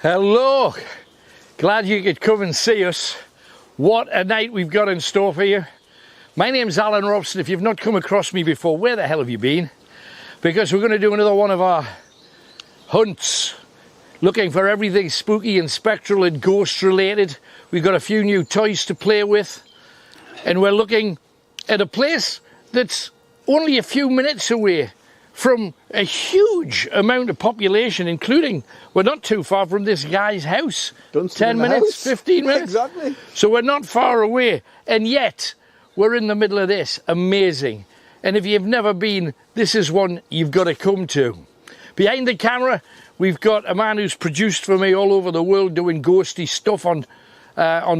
Hello, glad you could come and see us. What a night we've got in store for you. My name's Alan Robson. If you've not come across me before, where the hell have you been? Because we're going to do another one of our hunts, looking for everything spooky and spectral and ghost related. We've got a few new toys to play with, and we're looking at a place that's only a few minutes away from a huge amount of population, including, we're not too far from this guy's house. 10 minutes, 15 minutes. Exactly. So we're not far away, and yet we're in the middle of this. Amazing. And if you've never been, this is one you've got to come to. Behind the camera, we've got a man who's produced for me all over the world, doing ghosty stuff on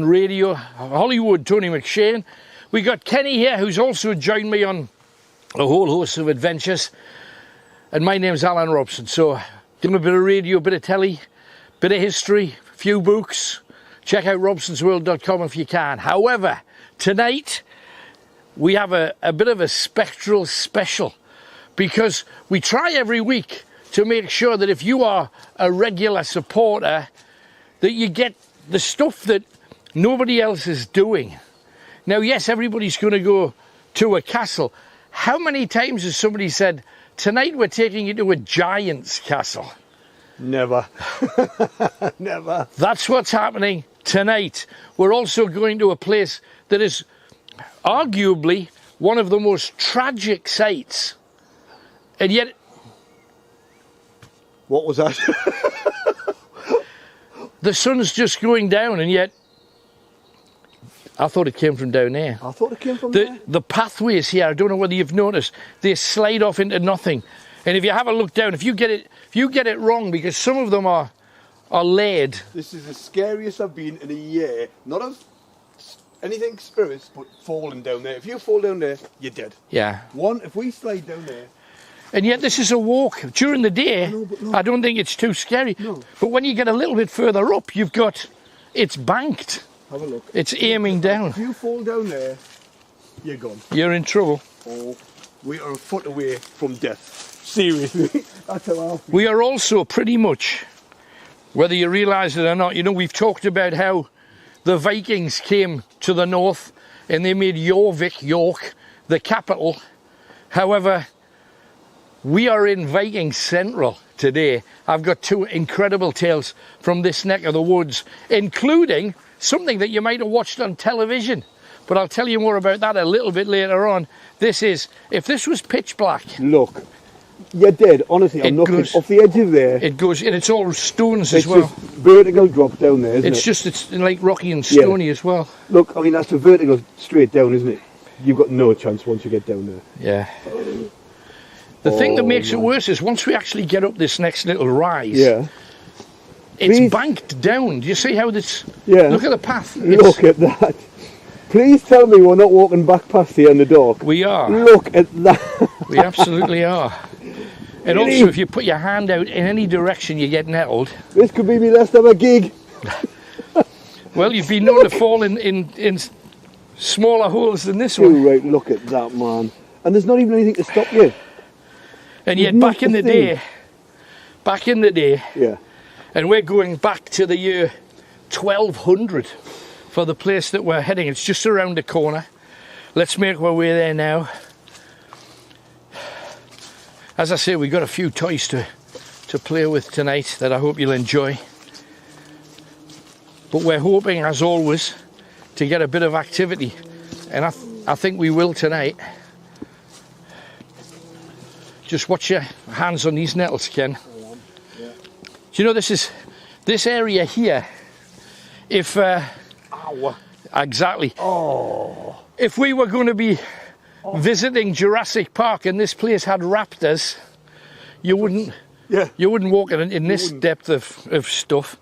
radio, Hollywood, Tony McShane. We got Kenny here, who's also joined me on a whole host of adventures. And my name's Alan Robson. So, doing a bit of radio, a bit of telly, bit of history, a few books. Check out robsonsworld.com if you can. However, tonight we have a bit of a spectral special, because we try every week to make sure that if you are a regular supporter, that you get the stuff that nobody else is doing. Now, yes, everybody's going to go to a castle. How many times has somebody said, tonight we're taking you to a giant's castle? Never. Never. That's what's happening tonight. We're also going to a place that is arguably one of the most tragic sights. And yet... What was that? The sun's just going down, and yet... I thought it came from down there. I thought it came from there. The pathways here, I don't know whether you've noticed, they slide off into nothing. And if you have a look down, if you get it wrong, because some of them are laid. This is the scariest I've been in a year. Not of anything spirits, but falling down there. If you fall down there, you're dead. Yeah. If we slide down there. And yet this is a walk. During the day, I don't think it's too scary. No. But when you get a little bit further up, it's banked. Have a look. It's aiming down. If you fall down there, you're gone. You're in trouble. Oh, we are a foot away from death. Seriously. That's how I feel. We are also pretty much, whether you realise it or not, you know, we've talked about how the Vikings came to the north and they made York, the capital. However, we are in Viking Central today. I've got two incredible tales from this neck of the woods, including something that you might have watched on television, but I'll tell you more about that a little bit later on. If this was pitch black... Look, you're dead, honestly. I'm looking off the edge of there. It goes, and it's all stones as well. It's just vertical drop down there, isn't it? It's like rocky and stony as well. Look, I mean, that's a vertical straight down, isn't it? You've got no chance once you get down there. Yeah. The thing that makes it worse is once we actually get up this next little rise... Yeah. It's banked down. Do you see how this... Yeah. Look at the path. Look at that. Please tell me we're not walking back past here in the dark. We are. Look at that. We absolutely are. And Really? also, if you put your hand out in any direction, you get nettled. This could be my last ever gig. Well, you've been known to fall in smaller holes than this one. Right, look at that, man. And there's not even anything to stop you. And yet, back in the day, Yeah. and we're going back to the year 1200 for the place that we're heading. It's just around the corner. Let's make our way there now. As I say, we've got a few toys to play with tonight that I hope you'll enjoy. But we're hoping, as always, to get a bit of activity. And I think we will tonight. Just watch your hands on these nettles, Ken. Yeah. Do you know this area here, if... Ow. Exactly. Oh. If we were going to be visiting Jurassic Park and this place had raptors, you wouldn't walk in this depth of stuff.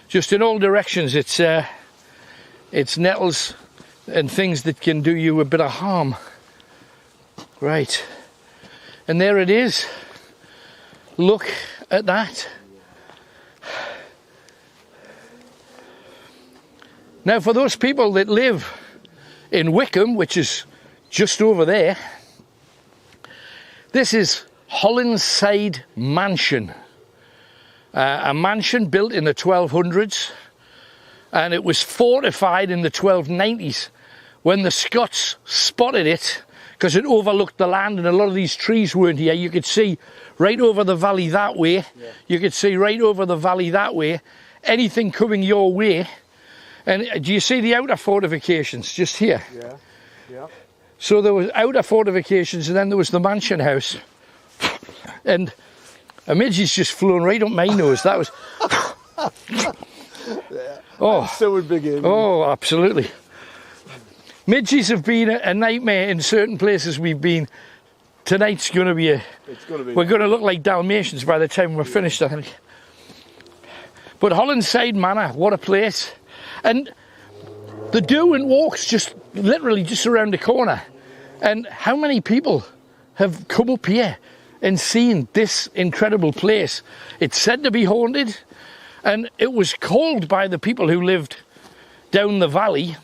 Just in all directions, it's nettles and things that can do you a bit of harm. Right. And there it is. Look at that. Now, for those people that live in Wickham, which is just over there, this is Hollandside Mansion. a mansion built in the 1200s, and it was fortified in the 1290s when the Scots spotted it, because it overlooked the land and a lot of these trees weren't here. You could see right over the valley that way. Yeah. You could see right over the valley that way. Anything coming your way. And do you see the outer fortifications just here? Yeah, yeah. So there was outer fortifications, and then there was the mansion house. And a midget's just flown right up my nose. That was... Yeah. Oh, so would begin. Oh, absolutely. Midges have been a nightmare in certain places we've been. Tonight's going to be we're going to look like Dalmatians by the time we're finished, I think. But Hollandside Manor, what a place. And the Derwenthaugh just literally just around the corner. And how many people have come up here and seen this incredible place? It's said to be haunted, and it was called by the people who lived down the valley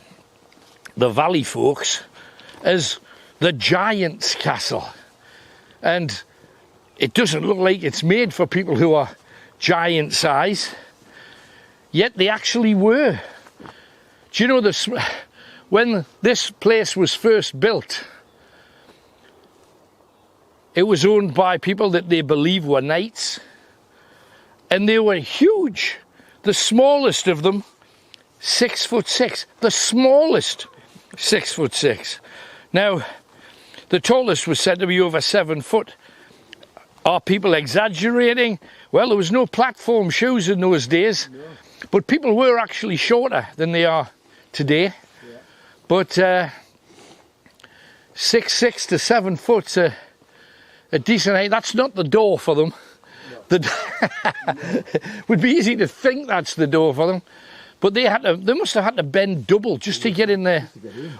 folks, as the Giant's Castle. And it doesn't look like it's made for people who are giant size, yet they actually were. Do you know this? When this place was first built, it was owned by people that they believe were knights, and they were huge. The smallest of them, 6'6", the smallest 6'6". Now, the tallest was said to be over 7 foot. Are people exaggerating? Well, there was no platform shoes in those days, no. But people were actually shorter than they are today. Yeah. But 6'6" to 7 foot's a decent height. That's not the door for them. No. It would be easy to think that's the door for them. But they must have had to bend double just to get in there.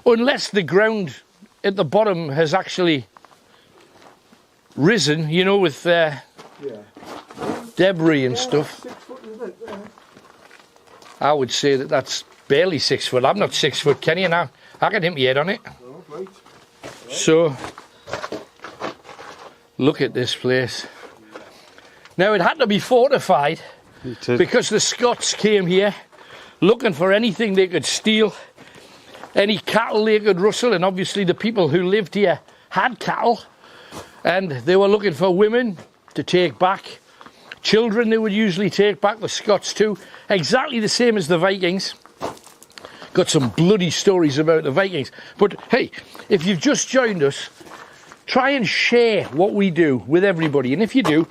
Unless the ground at the bottom has actually risen, you know, with debris and stuff. 6 foot, isn't it? Yeah. I would say that that's barely 6 foot. I'm not 6 foot, Kenny, and I can hit my head on it. Oh, right. So, look at this place. Now, it had to be fortified because the Scots came here looking for anything they could steal, any cattle they could rustle, and obviously the people who lived here had cattle, and they were looking for women to take back, children they would usually take back, the Scots too, exactly the same as the Vikings. Got some bloody stories about the Vikings. But hey, if you've just joined us, try and share what we do with everybody, and if you do,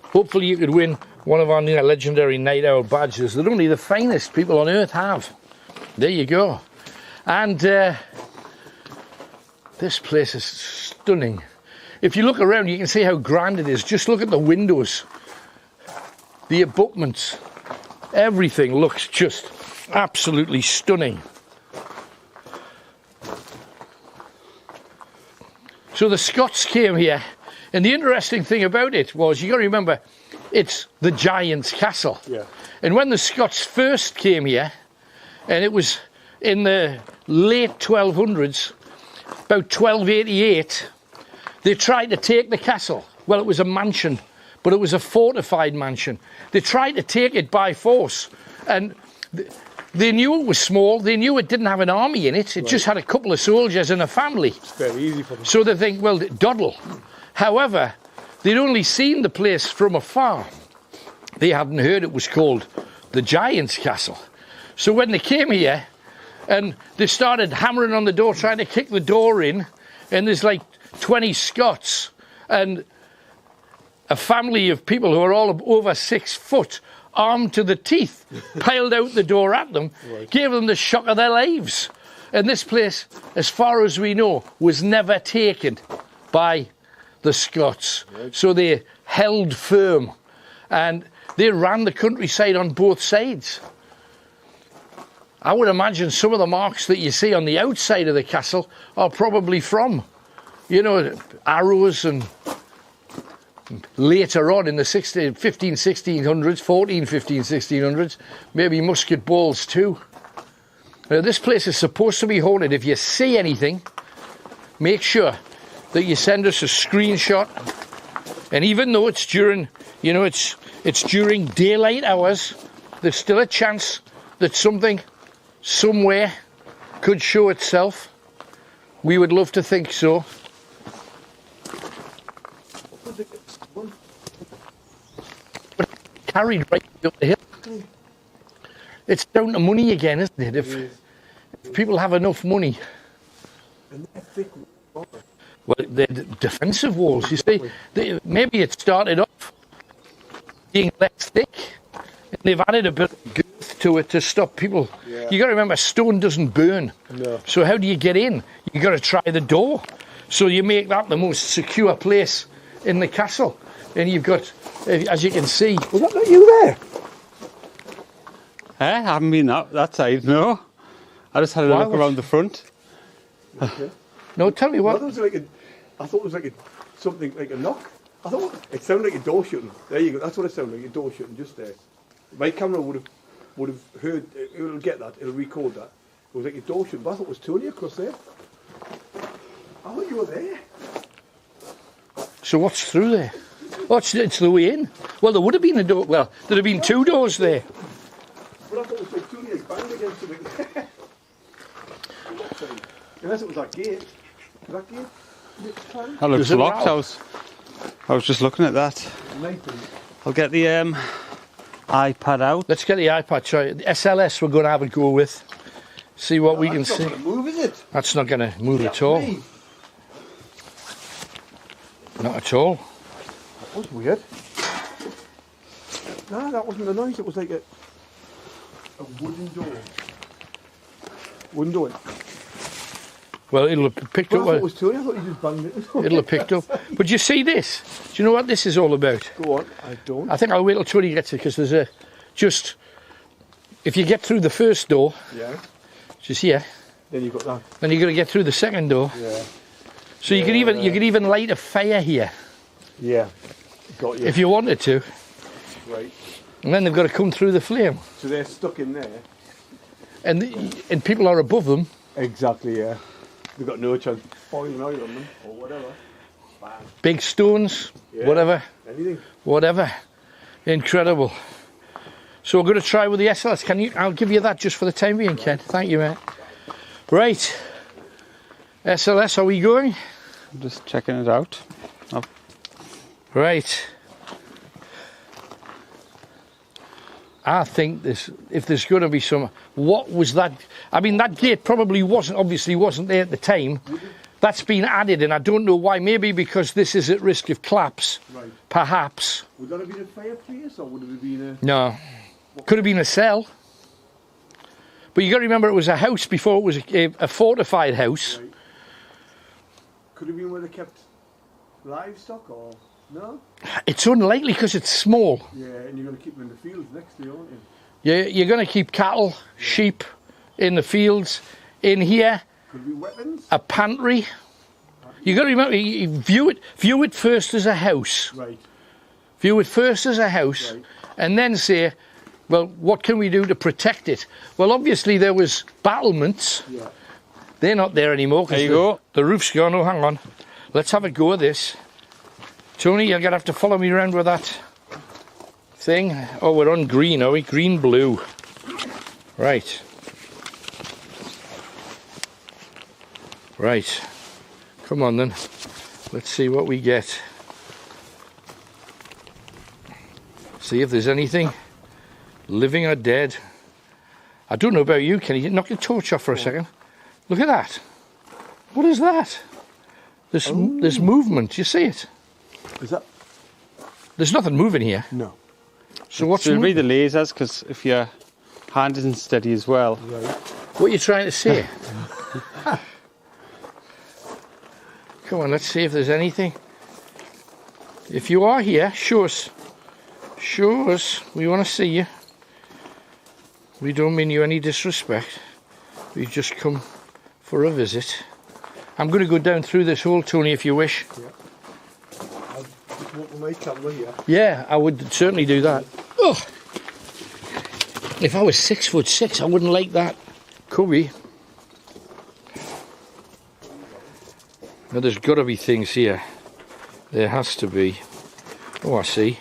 hopefully you could win one of our legendary night owl badges that only the finest people on earth have. There you go. And this place is stunning. If you look around, you can see how grand it is. Just look at the windows, the abutments. Everything looks just absolutely stunning. So the Scots came here, and the interesting thing about it was, you got to remember, it's the Giant's Castle. Yeah. And when the Scots first came here, and it was in the late 1200s, about 1288, they tried to take the castle. Well, it was a mansion, but it was a fortified mansion. They tried to take it by force, and they knew it was small. They knew it didn't have an army in it. It just had a couple of soldiers and a family. It's very easy for them. So they think, well, doddle. However, they'd only seen the place from afar. They hadn't heard it was called the Giant's Castle. So when they came here and they started hammering on the door, trying to kick the door in, and there's like 20 Scots and a family of people who are all over 6 foot, armed to the teeth, piled out the door at them, right. Gave them the shock of their lives. And this place, as far as we know, was never taken by the Scots. Right. So they held firm, and they ran the countryside on both sides. I would imagine some of the marks that you see on the outside of the castle are probably from, you know, arrows, and later on in the 1600s, 1600s, maybe musket balls too. Now, this place is supposed to be haunted. If you see anything, make sure that you send us a screenshot. And even though it's during, you know, it's It's during daylight hours. There's still a chance that something, somewhere, could show itself. We would love to think so. Carried right up the hill. It's down to money again, isn't it? If people have enough money. And they're thick. Well, they're defensive walls, you see. Maybe it started off being less thick, and they've added a bit of girth to it to stop people. Yeah. You got to remember, stone doesn't burn. No. So how do you get in? You got to try the door. So you make that the most secure place in the castle, and you've got, as you can see. Was that not you there? I haven't been that side, no. I just had a look around the front. Okay. No, tell me what. I thought it was like something like a knock. I thought it sounded like a door shutting. There you go. That's what it sounded like, a door shutting just there. My camera would have heard. It'll get that. It'll record that. It was like a door shutting. But I thought it was Tony across there. I thought you were there. So what's through there? Oh, it's the way in. Well, there would have been a door. Well, there'd have been two doors there. But I thought it was like Tony banged against something. Unless it was that gate. Was that gate? That looks locked. I was just looking at that. I'll get the iPad out. Let's get the iPad. Try the SLS. We're going to have a go with. See what we can see. That's not going to move, is it? That's not going to move at all. Not at all. That was weird. No, that wasn't the noise. It was like a wooden door. Wooden door. Well, it'll have picked Well, up. I thought it was Tony. I thought you just banged it. It'll have picked up. But you see this? Do you know what this is all about? Go on. I don't. I think I'll wait till Tony gets it, because there's a just. If you get through the first door, Yeah. just here, Then you've got that. then you're going to get through the second door. Yeah. So you could even light a fire here Yeah. Got you. if you wanted to, Right. and then they've got to come through the flame, So they're stuck in there. and people are above them. Exactly. Yeah. They've got no chance falling out on them or whatever. Bang. Big stones, Yeah. whatever, Anything. whatever. Incredible. So we're going to try with the SLS. I'll give you that just for the time being, Ken. Thank you, mate. Right. SLS, are we going? I'm just checking it out. Right. I think if there's going to be some, what was that? I mean, that gate probably obviously wasn't there at the time. That's been added, and I don't know why. Maybe because this is at risk of collapse. Right. Perhaps. Would that have been a fireplace or would it have been No. Could have been a cell. But you got to remember, it was a house before it was a fortified house. Right. Could have been where they kept livestock or no? It's unlikely because it's small. Yeah, and you're going to keep them in the fields next to you, aren't you? You're going to keep cattle, sheep in the fields. In here, Could be weapons. a pantry. You got to remember, you view it first as a house. Right. View it first as a house, Right. and then say, well, what can we do to protect it? Well, obviously there was battlements. Yeah. They're not there anymore. There you go. The roof's gone. Oh, hang on. Let's have a go at this. Tony, you're going to have to follow me around with that thing. Oh, we're on green, are we? Green, blue. Right. Right. Come on then. Let's see what we get. See if there's anything living or dead. I don't know about you. Can you knock your torch off for a second? Look at that. What is that? There's movement. You see it? Is that? There's nothing moving here. No. So what's It'll be moving? the lasers, because if your hand isn't steady as well. Right. What are you trying to say? Come on, let's see if there's anything. If you are here, show us. Show us. We want to see you. We don't mean you any disrespect. We just come for a visit. I'm going to go down through this hole, Tony, if you wish. Yeah. I'll just walk with my camera here. Yeah, I would certainly do that. Oh. If I was 6'6", I wouldn't like that. Could Now there's got to be things here. There has to be. Oh, I see.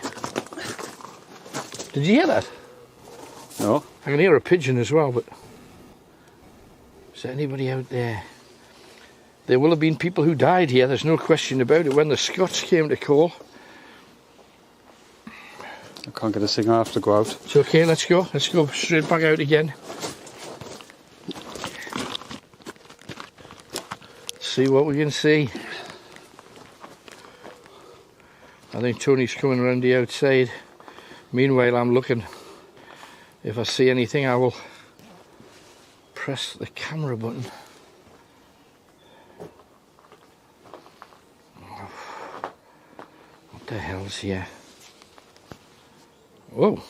Did you hear that? No. I can hear a pigeon as well, but is there anybody out there? There will have been people who died here, there's no question about it, when the Scots came to call. I can't get a signal, I have to go out. It's okay, let's go. Let's go straight back out again. See what we can see. I think Tony's coming around the outside. Meanwhile, I'm looking. If I see anything, I will press the camera button. What the hell's here? Whoa.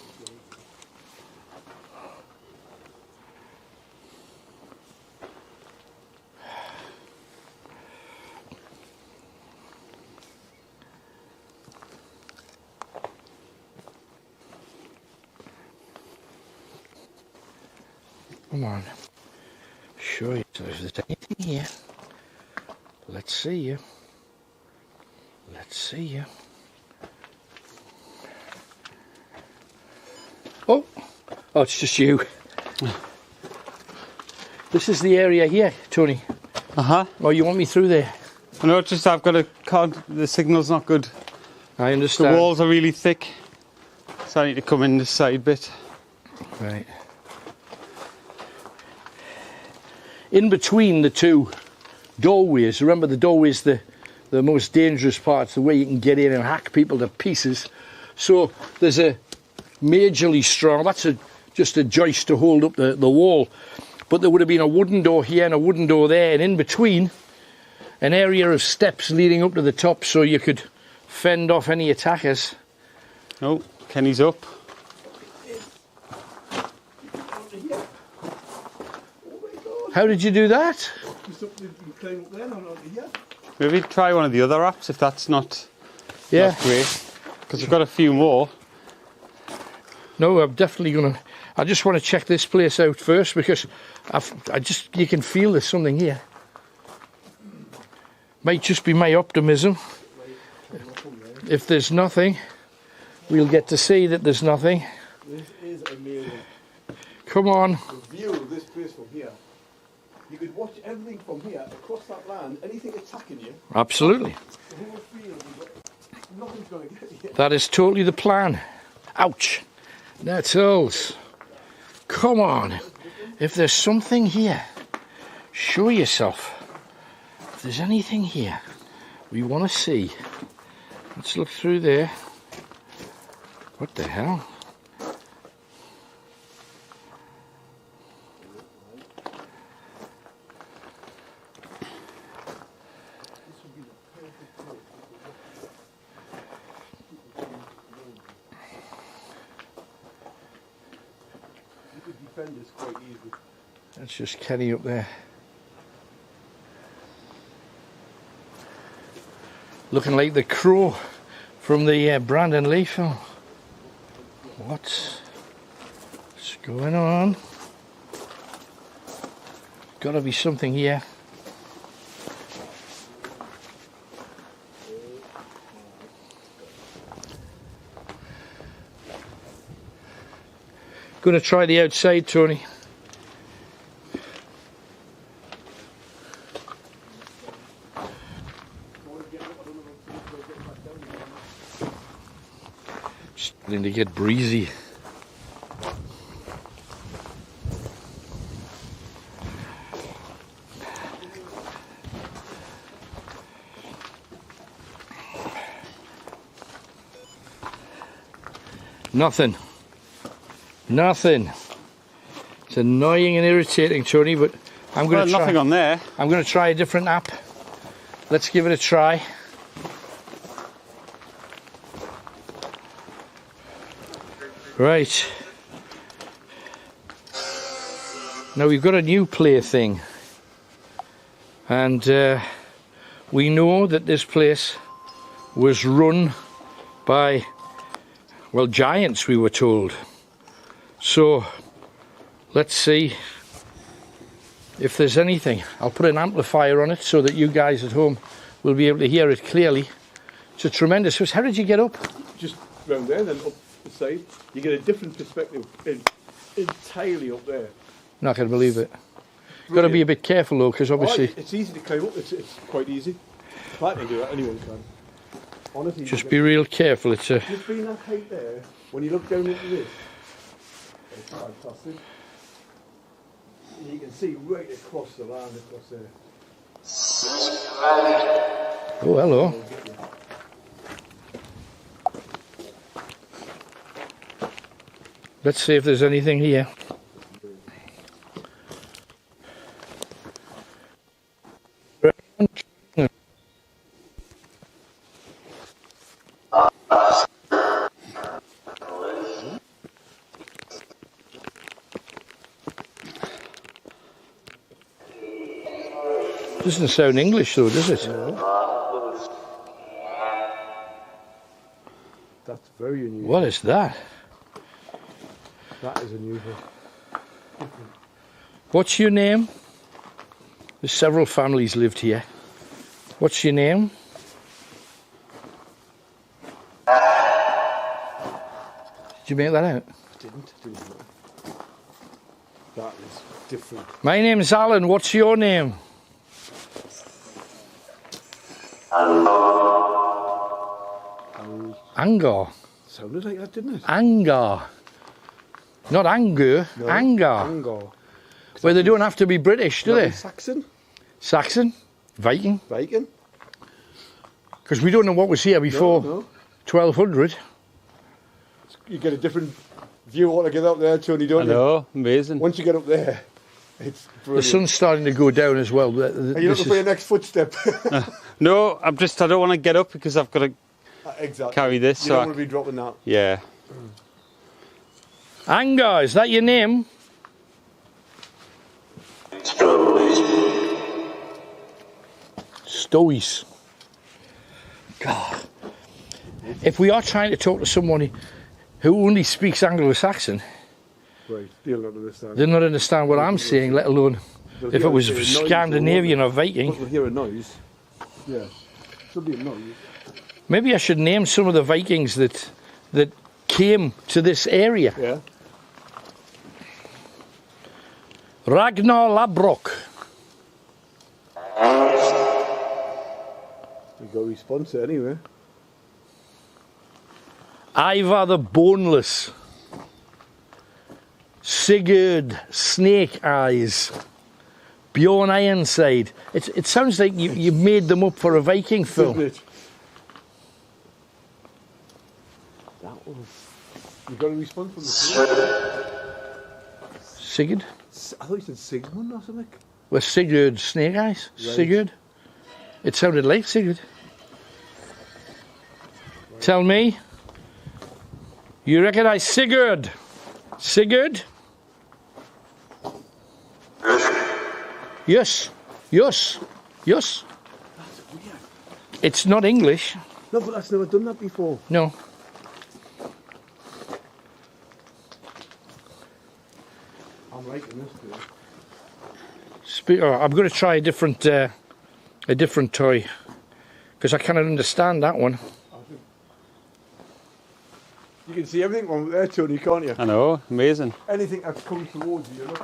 Come on. Show you if there's anything here. Let's see you. Let's see you. Oh, it's just you. This is the area here, Tony. Oh, you want me through there? I know, it's just I've got the signal's not good. I understand. The walls are really thick, so I need to come in this side bit. Right. In between the two doorways, remember the doorway's the most dangerous part, the way you can get in and hack people to pieces. So there's a majorly strong, that's just a joist to hold up the wall, but there would have been a wooden door here and a wooden door there, and in between an area of steps leading up to the top so you could fend off any attackers. Oh, Kenny's up. How did you do that? Maybe try one of the other apps if that's not great, because we've got a few more. No, I'm definitely gonna. I just want to check this place out first because you can feel there's something here. Might just be my optimism. If there's nothing, we'll get to see that there's nothing. This is amazing. Come on. The view of this place from here. You could watch everything from here across that land. Anything attacking you. Absolutely. The whole field. Nothing's going to get you. That is totally the plan. Ouch. Nettles. Come on. If there's something here, show yourself. If there's anything here we want to see. Let's look through there. What the hell? Quite easy. That's just Kenny up there. Looking like the crow from the Brandon Lee film. What's going on? Gotta be something here. Gonna try the outside, Tony. Starting to get breezy. Nothing. Nothing. It's annoying and irritating, Tony, but I'm going to try. Nothing on there. I'm going to try a different app. Let's give it a try. Right. Now we've got a new plaything. And we know that this place was run by, well, giants, we were told. So let's see if there's anything. I'll put an amplifier on it so that you guys at home will be able to hear it clearly. It's a tremendous house. How did you get up? Just round there, then up the side. You get a different perspective entirely up there. Not going to believe it. Got to be a bit careful though, because obviously... It's easy to climb up, it's quite easy. If I can do that, anyone can. Honestly, just be real careful, it's a... Just being that height there, when you look down into this, it's fantastic. You can see right across the land, across there. Oh, hello. Let's see if there's anything here. Doesn't sound English though, does it? No. That's very unusual. What is that? That is unusual. What's your name? There's several families lived here. What's your name? Did you make that out? I didn't. That is different. My name's Alan. What's your name? Angar. Sounded like that, didn't it? Angar. Not anger, No, Angar. Angar. Well, they don't have to be British, do they? Saxon? Saxon? Viking? Viking? Because we don't know what was here before No. 1200. You get a different view altogether up there, Tony, don't I you? know, amazing. Once you get up there, it's brilliant. The sun's starting to go down as well. Are you looking for your next footstep? No, I don't want to get up because I've got to Exactly. carry this. You so don't want to be dropping that. Yeah. Angar, is that your name? Stowies. God. If we are trying to talk to someone who only speaks Anglo-Saxon, Right, they'll not understand. they'll not understand what I'm saying, let alone They'll if hear it was a noise Scandinavian or Once Viking. we hear a noise. Yeah. Should be a noise. Maybe I should name some of the Vikings that came to this area. Yeah. Ragnar Labrock. We got a response there anyway. Ivar the Boneless. Sigurd Snake Eyes. Bjorn Ironside. It sounds like you made them up for a Viking film. Doesn't it? That was... You got a response from the... Sigurd? I thought you said Sigmund or something. Well, Sigurd Snake Eyes? Right. Sigurd? It sounded like Sigurd. Right. Tell me. You recognise Sigurd? Sigurd? Yes. Yes. Yes. That's weird. It's not English. No, but that's never done that before. No. I'm liking this too. I'm going to try a different toy because I cannot understand that one. You can see everything from there, Tony, can't you? I know, amazing. Anything that's coming towards you, they're not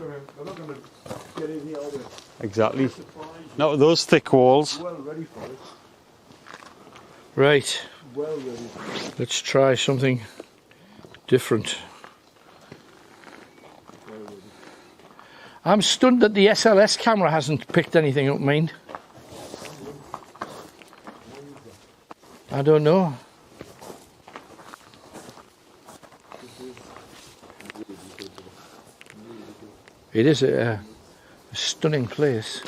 going to get in here, are they? Exactly. Not with those thick walls. Well ready for it. Right. Well ready for it. Let's try something different. Well ready. I'm stunned that the SLS camera hasn't picked anything up, mind. I don't know. It is a stunning place.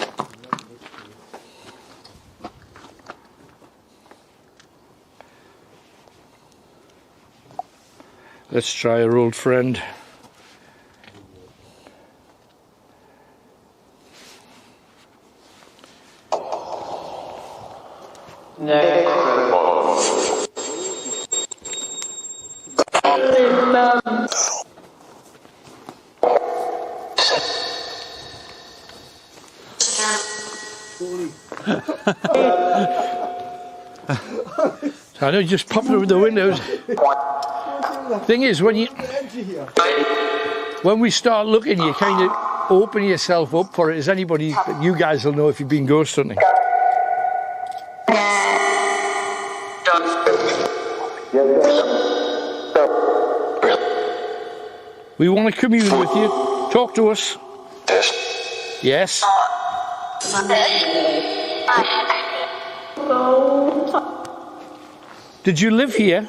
Let's try our old friend. I know, just popping over the windows. Thing is, when we start looking, you kind of open yourself up for it. As anybody, you guys will know if you've been ghost hunting. We want to commune with you. Talk to us. Yes. Did you live here?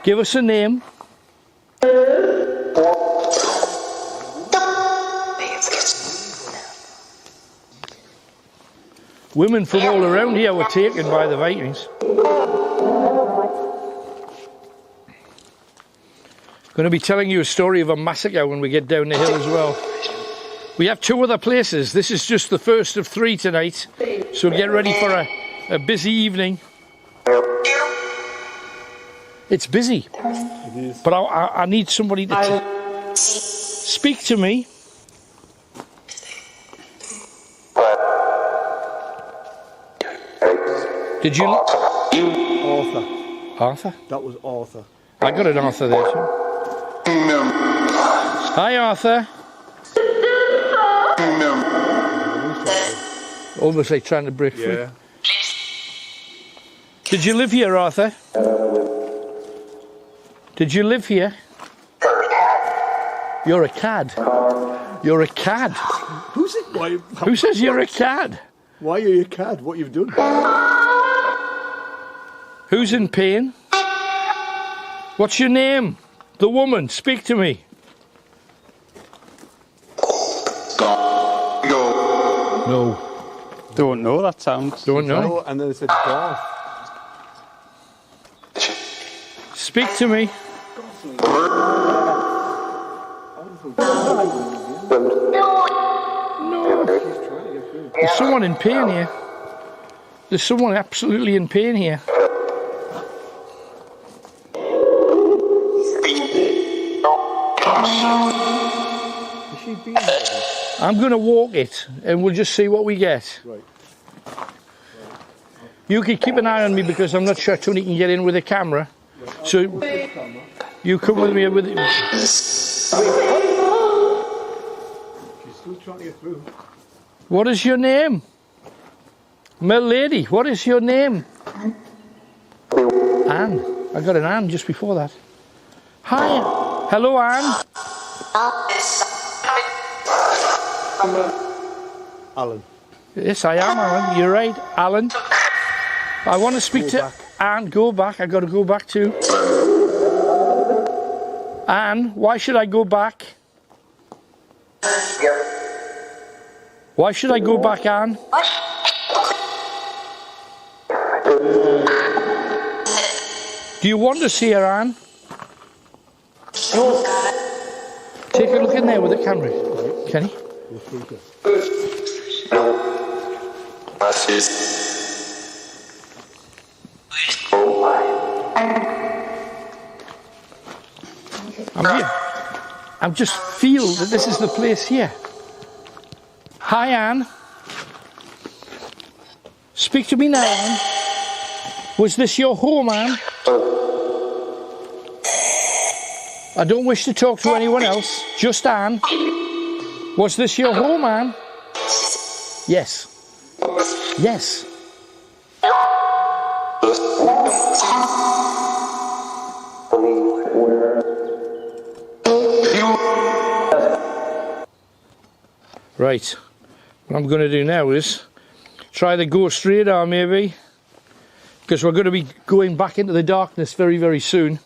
Give us a name. Women from all around here were taken by the Vikings. Going to be telling you a story of a massacre when we get down the hill as well. We have 2 other places. This is just the first of 3 tonight, so get ready for a busy evening. It's busy, It is. but I need somebody to speak to me. Did you? Arthur. Arthur? That was Arthur. I got an Arthur there too. Hi, Arthur. Almost like trying to break free. Yeah. Did you live here, Arthur? Did you live here? You're a cad. You're a cad. Who's it? Why? Who says you're a cad? Why are you a cad? What you've done? Who's in pain? What's your name? The woman, speak to me. No. Don't know that sound. Don't know. And then it said Garth. Speak to me. No. There's someone in pain here. There's someone absolutely in pain here. I'm going to walk it and we'll just see what we get. Right. You can keep an eye on me because I'm not sure Tony can get in with a camera. So you come with me with it. She's still trying to get through. What is your name? My lady, what is your name? Anne. I got an Anne just before that. Hi. Hello, Anne. Alan. Yes, I am, Alan. You're right, Alan. I want to speak to Anne. Go back. I got to go back too. Anne, why should I go back? Why should I go back, Anne? Do you want to see her, Anne? Take a look in there with the camera, Kenny. I'm here. I just feel that this is the place here. Hi, Anne. Speak to me now, Anne. Was this your home, Anne? I don't wish to talk to anyone else, just Anne. Was this your home, Anne? Yes. Yes. Right. What I'm going to do now is try the ghost radar maybe, because we're going to be going back into the darkness very, very soon.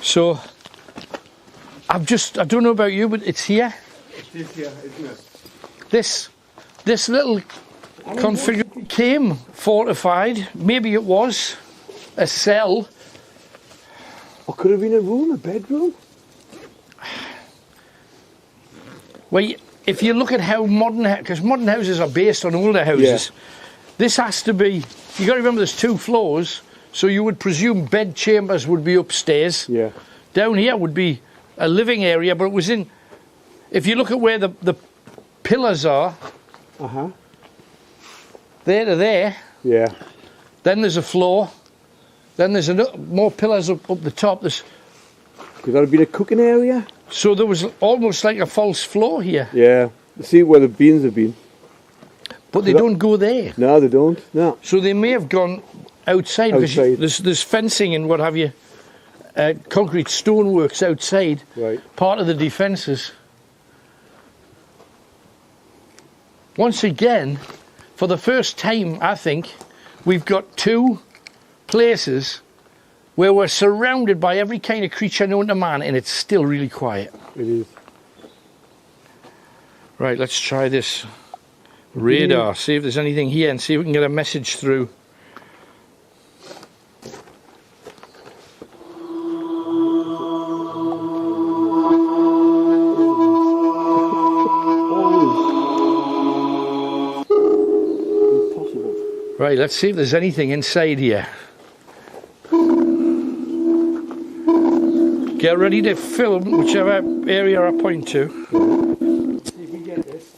So I don't know about you, but it's here. It is here, isn't it? This little configuration came fortified. Maybe it was a cell. Or could have been a room, a bedroom. Well, if you look at how because modern houses are based on older houses, this has to be. You got to remember, there's 2 floors, so you would presume bed chambers would be upstairs. Yeah. Down here would be a living area, but it was in. If you look at where the pillars are, there to there. Yeah. Then there's a floor. Then there's more pillars up the top. Could that have been a cooking area? So there was almost like a false floor here. Yeah. See where the beans have been. But they don't go there. No, they don't. No. So they may have gone outside. There's fencing and what have you. Concrete stoneworks outside. Right. Part of the defences. Once again, for the first time, I think, we've got two places where we're surrounded by every kind of creature known to man, and it's still really quiet. It is. Right, let's try this radar, see if there's anything here, and see if we can get a message through. Right, let's see if there's anything inside here. Get ready to film whichever area I point to. See if we get this.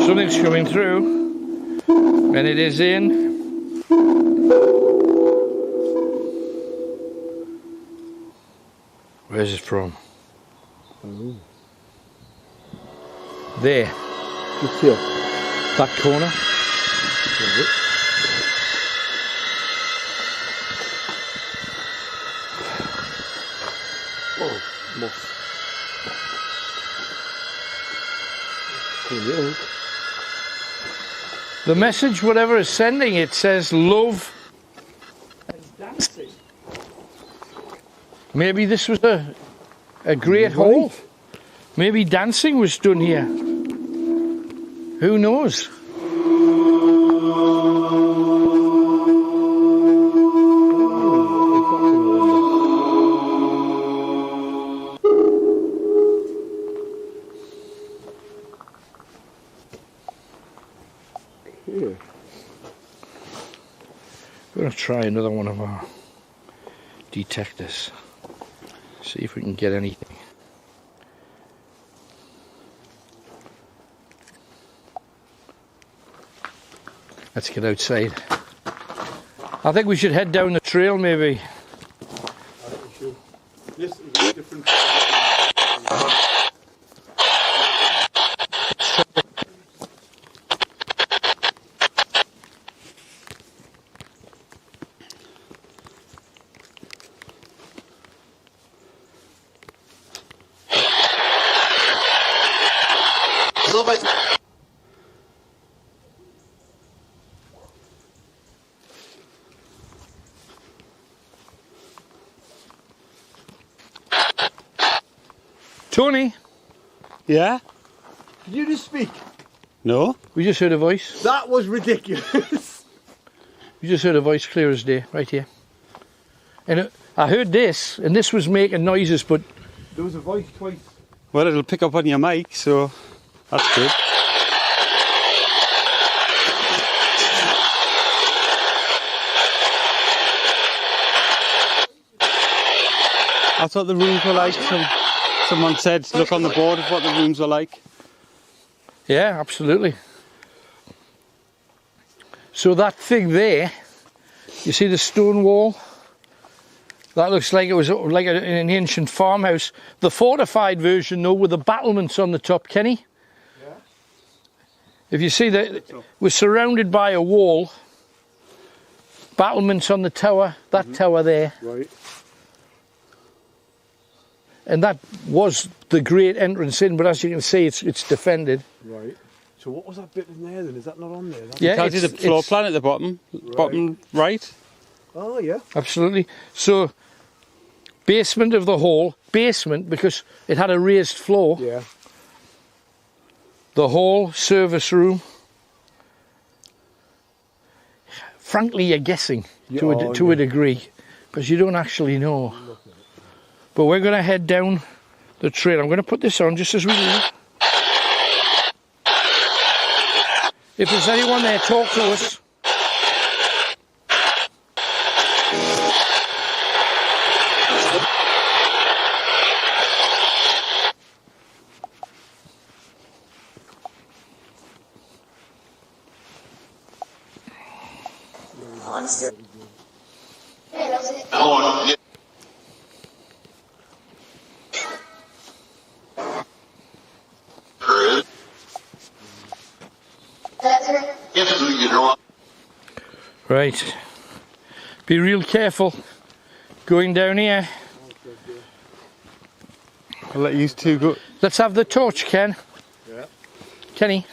Something's coming through, and it is in. Where's it from? Oh. There. It's here. That corner. Right. Oh, moss. The message, whatever is sending, it says love and dancing. Maybe this was a great hall. Maybe dancing was done here. Who knows? Here. We're going to try another one of our detectors. See if we can get anything. Let's get outside. I think we should head down the trail, maybe. I think we should. This is a different. Tony? Yeah? Did you just speak? No? We just heard a voice. That was ridiculous. We just heard a voice clear as day, right here. And I heard this, and this was making noises, but... There was a voice twice. Well, it'll pick up on your mic, so that's good. I thought the rooms were like someone said, look on the board of what the rooms were like. Yeah, absolutely. So that thing there, you see the stone wall? That looks like it was like an ancient farmhouse. The fortified version, though, with the battlements on the top, Kenny? Yeah. If you see that, we're surrounded by a wall. Battlements on the tower, that tower there. Right. And that was the great entrance in, but as you can see, it's defended. Right. So what was that bit in there then? Is that not on there? Yeah, It tells you the floor plan at the bottom, bottom right. Oh, yeah. Absolutely. So, basement of the hall, basement because it had a raised floor. Yeah. The hall, service room. Frankly, you're guessing to a degree, because you don't actually know. But we're going to head down the trail. I'm going to put this on just as we leave. If there's anyone there, talk to us. Right. Be real careful going down here. I'll let you two go. Let's have the torch, Ken. Yeah. Kenny,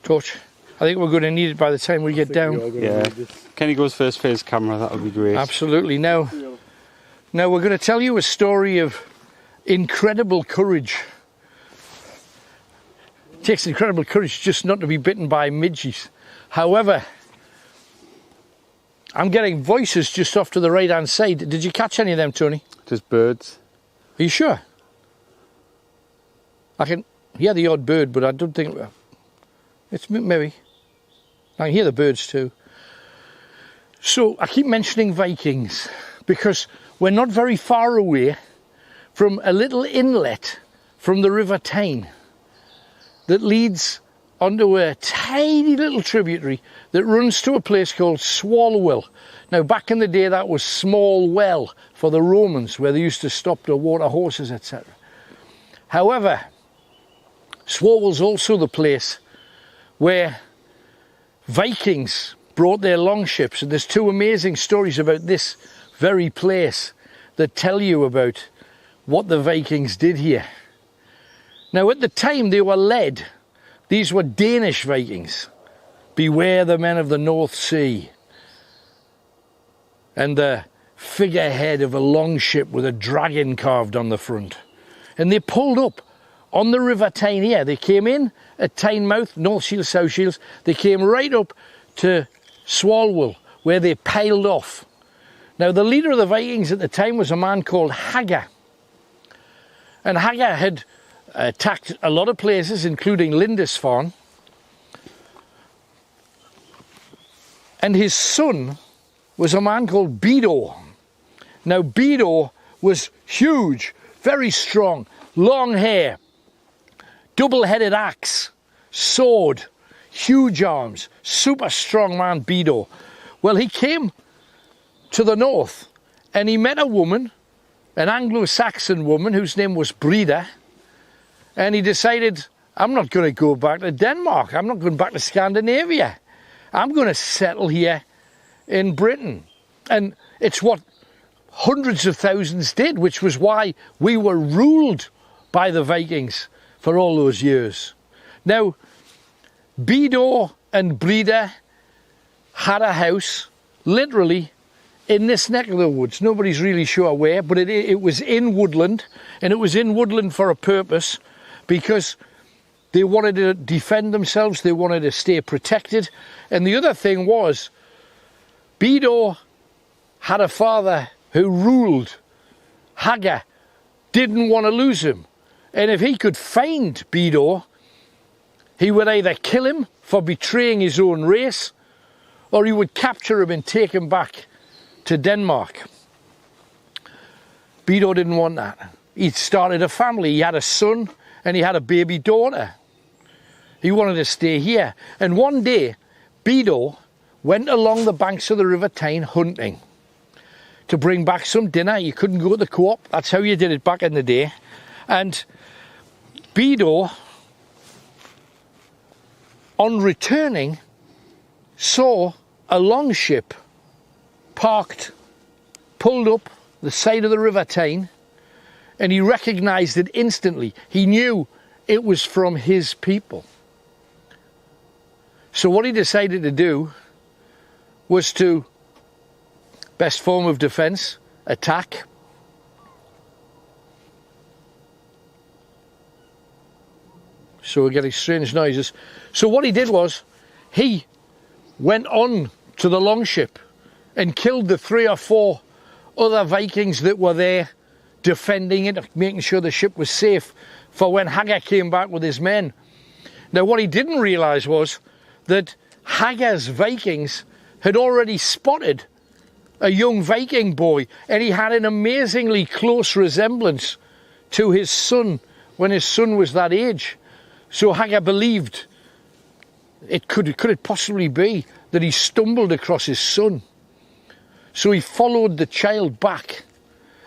torch. I think we're going to need it by the time we get down. Yeah. Kenny goes first for his camera, that'll be great. Absolutely. Now we're going to tell you a story of incredible courage. It takes incredible courage just not to be bitten by midges. However, I'm getting voices just off to the right hand side. Did you catch any of them, Tony? Just birds. Are you sure? I can hear the odd bird, but I don't think it's maybe. I can hear the birds too. So I keep mentioning Vikings because we're not very far away from a little inlet from the River Tyne that leads onto a tiny little tributary that runs to a place called Swalwell. Now back in the day that was Small Well for the Romans, where they used to stop to water horses, etc. However, Swalwell's also the place where Vikings brought their longships, and there's two amazing stories about this very place that tell you about what the Vikings did here. Now at the time they were led, these were Danish Vikings. Beware the men of the North Sea. And the figurehead of a longship with a dragon carved on the front. And they pulled up on the River Tyne here. They came in at Tynemouth, North Shields, South Shields. They came right up to Swalwell, where they piled off. Now the leader of the Vikings at the time was a man called Hagar. And Hagar had attacked a lot of places, including Lindisfarne. And his son was a man called Bedo. Now Bedo was huge, very strong, long hair, double-headed axe, sword, huge arms, super strong man, Bedo. Well, he came to the north and he met a woman, an Anglo-Saxon woman whose name was Breda, and he decided, I'm not going to go back to Denmark, I'm not going back to Scandinavia, I'm going to settle here in Britain. And it's what hundreds of thousands did, which was why we were ruled by the Vikings for all those years. Now, Bedo and Breda had a house, literally, in this neck of the woods. Nobody's really sure where, but it was in woodland, and it was in woodland for a purpose, because they wanted to defend themselves, they wanted to stay protected. And the other thing was, Bedo had a father who ruled. Hagar didn't want to lose him. And if he could find Bedo, he would either kill him for betraying his own race, or he would capture him and take him back to Denmark. Bedo didn't want that. He'd started a family, he had a son, and he had a baby daughter. He wanted to stay here. And one day, Bedo went along the banks of the River Tyne hunting to bring back some dinner. You couldn't go to the co-op. That's how you did it back in the day. And Bedo, on returning, saw a longship parked, pulled up the side of the River Tyne, and he recognised it instantly. He knew it was from his people. So what he decided to do was to, best form of defence, attack. So we're getting strange noises. So what he did was, he went on to the longship and killed the 3 or 4 other Vikings that were there defending it, making sure the ship was safe for when Hagar came back with his men. Now what he didn't realise was that Hagar's Vikings had already spotted a young Viking boy, and he had an amazingly close resemblance to his son when his son was that age. So Hagar believed could it possibly be that he stumbled across his son? So he followed the child back.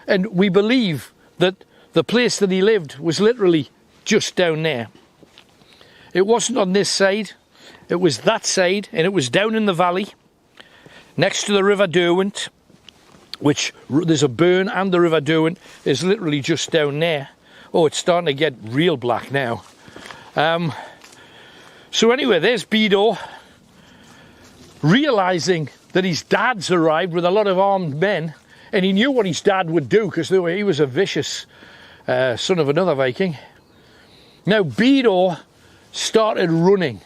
And we believe that the place that he lived was literally just down there. It wasn't on this side, it was that side, and it was down in the valley, next to the River Derwent, which there's a burn, and the River Derwent is literally just down there. Oh, it's starting to get real black now. So anyway, there's Beadle, realising that his dad's arrived with a lot of armed men, and he knew what his dad would do because he was a vicious son of another Viking. Now Beadle started running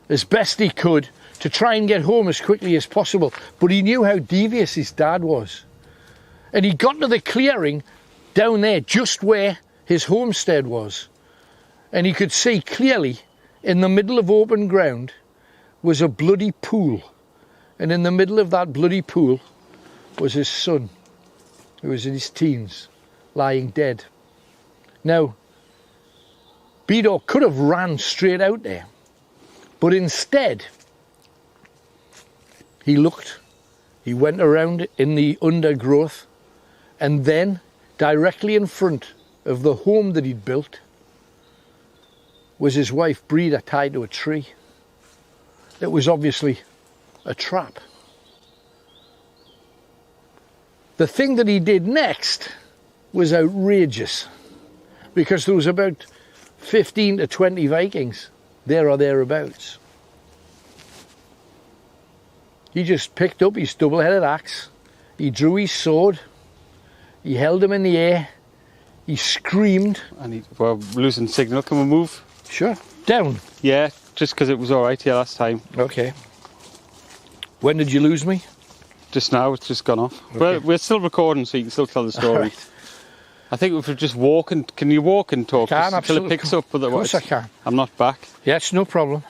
as best he could to try and get home as quickly as possible, but he knew how devious his dad was. And he got to the clearing down there, just where his homestead was, and he could see clearly in the middle of open ground was a bloody pool, and in the middle of that bloody pool was his son, who was in his teens, lying dead. Now, Beadle could have ran straight out there, but instead he looked, he went around in the undergrowth, and then directly in front of the home that he'd built was his wife Breda tied to a tree. It was obviously a trap. The thing that he did next was outrageous, because there was about 15 to 20 Vikings there or thereabouts. He just picked up his double-headed axe, he drew his sword, he held him in the air, he screamed. And we're losing signal, can we move? Sure. Down? Yeah, just because it was alright here last time. Okay. When did you lose me? Just now, it's just gone off. Okay. Well, we're still recording, so you can still tell the story. Right. I think if we're just walking, can you walk and talk? I can, absolutely. Until it picks up. Of course I can. I'm not back. Yes, no problem.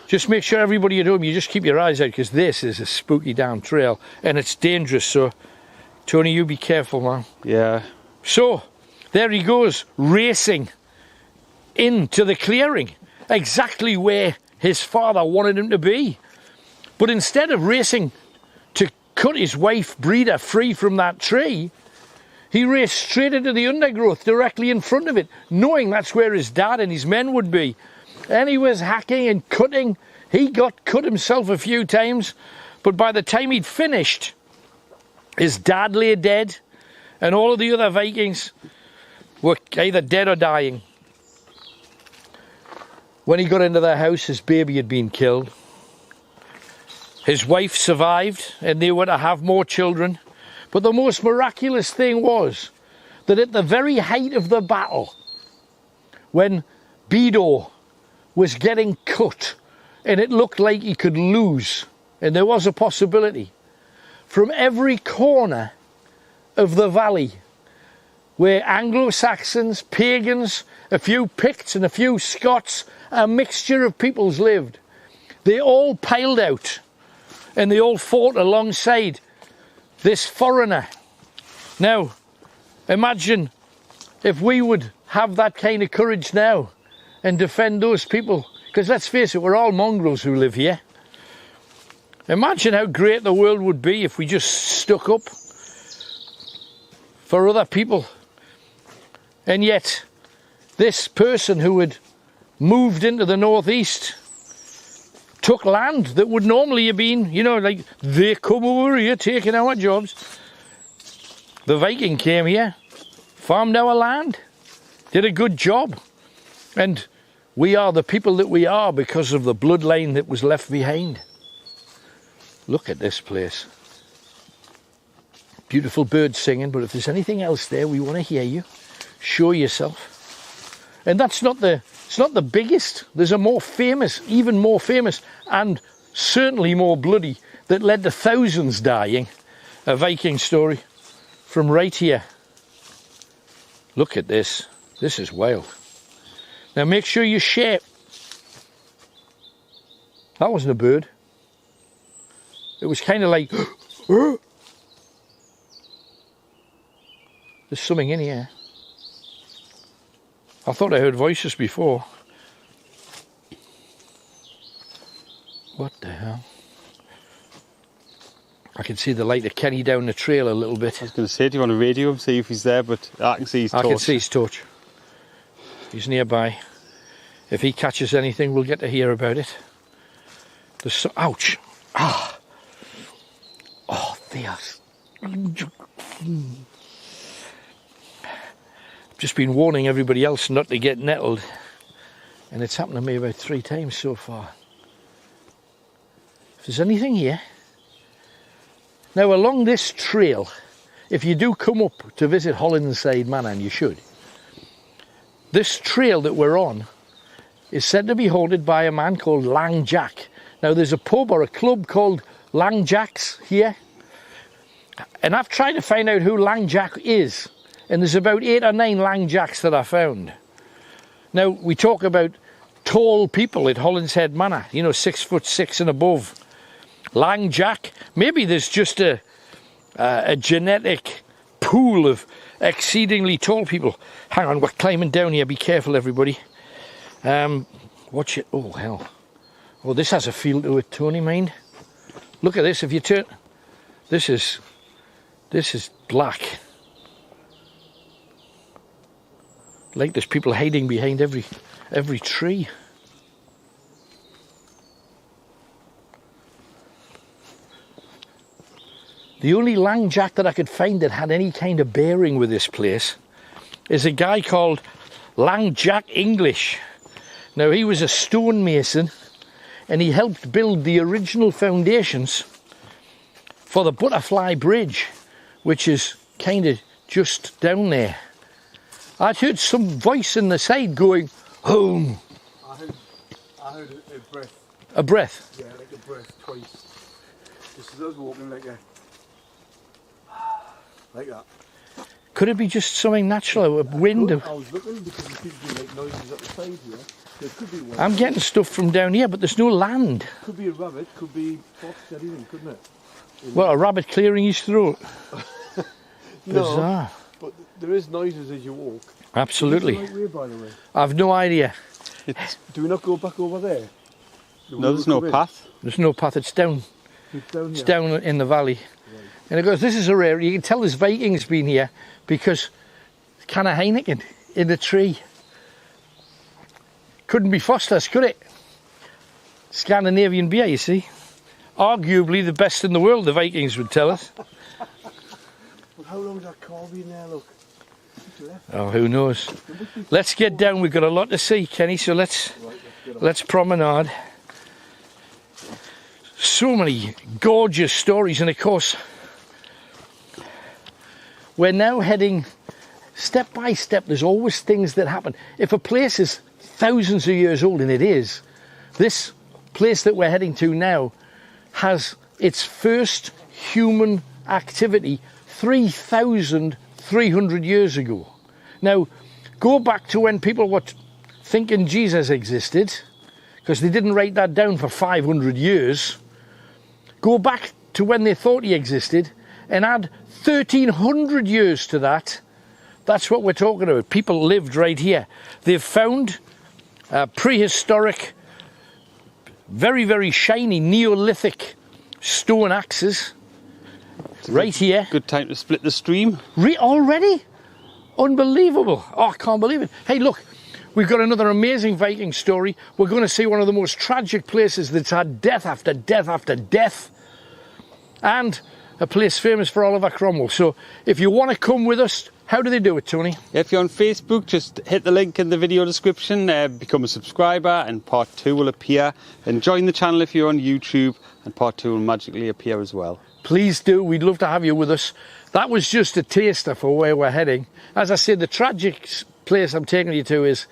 Just make sure everybody at home, you just keep your eyes out, because this is a spooky damn trail, and it's dangerous, so Tony, you be careful, man. Yeah. So, there he goes, racing into the clearing, exactly where his father wanted him to be. But instead of racing to cut his wife Breda free from that tree, he raced straight into the undergrowth directly in front of it, knowing that's where his dad and his men would be. And he was hacking and cutting. He got cut himself a few times, but by the time he'd finished, his dad lay dead, and all of the other Vikings were either dead or dying. When he got into their house, his baby had been killed. His wife survived, and they were to have more children. But the most miraculous thing was that at the very height of the battle, when Beadle was getting cut, and it looked like he could lose, and there was a possibility, from every corner of the valley, where Anglo-Saxons, pagans, a few Picts and a few Scots, a mixture of peoples lived, they all piled out, and they all fought alongside this foreigner. Now, imagine if we would have that kind of courage now and defend those people, because let's face it, we're all mongrels who live here. Imagine how great the world would be if we just stuck up for other people. And yet, this person who had moved into the northeast took land that would normally have been, you know, like, they come over here taking our jobs. The Viking came here, farmed our land, did a good job. And we are the people that we are because of the bloodline that was left behind. Look at this place. Beautiful birds singing, but if there's anything else there, we want to hear you. Show yourself. And that's not it's not the biggest. There's a more famous, even more famous, and certainly more bloody, that led to thousands dying, a Viking story from right here. Look at this. This is wild. Now make sure you share. That wasn't a bird. It was kind of like, there's something in here. I thought I heard voices before. What the hell? I can see the light of Kenny down the trail a little bit. I was going to say, do you want to radio him, see if he's there? But I can see his torch. I can see his torch. He's nearby. If he catches anything, we'll get to hear about it. Ouch! Ah! Oh, there's... I've just been warning everybody else not to get nettled, and it's happened to me about 3 times so far. If there's anything here... Now, along this trail, if you do come up to visit Hollandside Manor, and you should, this trail that we're on is said to be haunted by a man called Lang Jack. Now, there's a pub or a club called Lang Jack's here, and I've tried to find out who Lang Jack is, and there's about 8 or 9 Lang Jacks that I found. Now, we talk about tall people at Hollandside Manor, you know, 6'6" and above. Lang Jack, maybe there's just a genetic pool of exceedingly tall people. Hang on, we're climbing down here, be careful everybody. Watch it, oh hell. Oh, this has a feel to it, Tony, mind. Look at this, if you turn, this is black. Like there's people hiding behind every tree. The only Lang Jack that I could find that had any kind of bearing with this place is a guy called Lang Jack English. Now, he was a stonemason and he helped build the original foundations for the Butterfly Bridge, which is kind of just down there. I'd heard some voice in the side going, home. I heard a breath. A breath? Yeah, like a breath twice. Just as I was walking like that. Could it be just something natural, a wind? I was looking because you keep doing like noises at the side here. There could be one. I'm getting stuff from down here, but there's no land. Could be a rabbit, could be fox, anything, couldn't it? Well, a rabbit clearing his throat. No, bizarre. but there is noises as you walk. Absolutely. Is it the right way, by the way? I've no idea. Do we not go back over there? No, there's no path. There's no path, it's down. It's down in the valley. Right. And it goes, this is a rare, you can tell there's Vikings been here because there's a can of Heineken in the tree. Couldn't be Foster's, could it? Scandinavian beer, you see. Arguably the best in the world, the Vikings would tell us. Well, how long has that car been there, look? Oh, who knows? Let's get down, we've got a lot to see, Kenny, so let's promenade. So many gorgeous stories, and of course, we're now heading step by step. There's always things that happen. If a place is thousands of years old, and it is, this place that we're heading to now has its first human activity 3,300 years ago. Now, go back to when people were thinking Jesus existed, because they didn't write that down for 500 years. Go back to when they thought he existed and add 1,300 years to that. That's what we're talking about. People lived right here. They've found prehistoric, very, very shiny Neolithic stone axes right here. Good time to split the stream. Already? Unbelievable. Oh, I can't believe it. Hey, look, we've got another amazing Viking story. We're going to see one of the most tragic places that's had death after death after death. And a place famous for Oliver Cromwell. So if you want to come with us, how do they do it, Tony? If you're on Facebook, just hit the link in the video description, become a subscriber, and part 2 will appear. And join the channel if you're on YouTube, and part 2 will magically appear as well. Please do, we'd love to have you with us. That was just a taster for where we're heading. As I said, the tragic place I'm taking you to is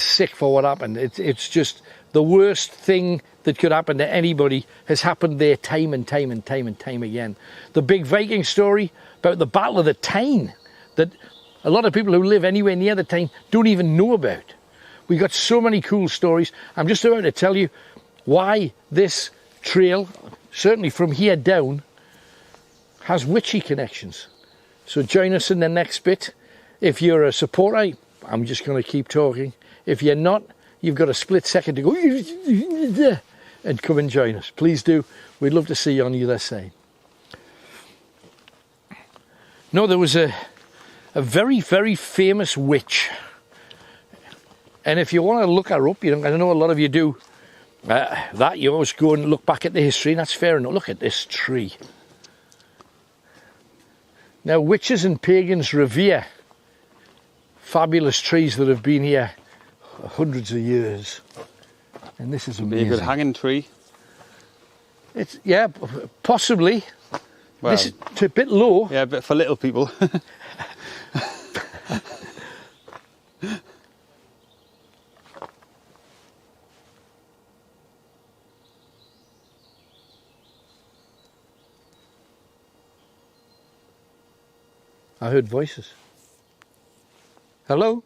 sick for what happened. It's just the worst thing that could happen to anybody has happened there time and time and time and time again. The big Viking story about the Battle of the Tyne that a lot of people who live anywhere near the Tyne don't even know about. We got so many cool stories. I'm just about to tell you why this trail, certainly from here down, has witchy connections. So join us in the next bit. If you're a supporter, I'm just going to keep talking. If you're not, you've got a split second to go and come and join us. Please do. We'd love to see you on the other side. No, there was a very, very famous witch. And if you want to look her up, you know, I know a lot of you do that. You always go and look back at the history, and that's fair enough. Look at this tree. Now, witches and pagans revere fabulous trees that have been here hundreds of years. And this is amazing. Be a good hanging tree. It's, yeah, possibly. Well, this is a bit low. Yeah, but for little people. I heard voices. Hello?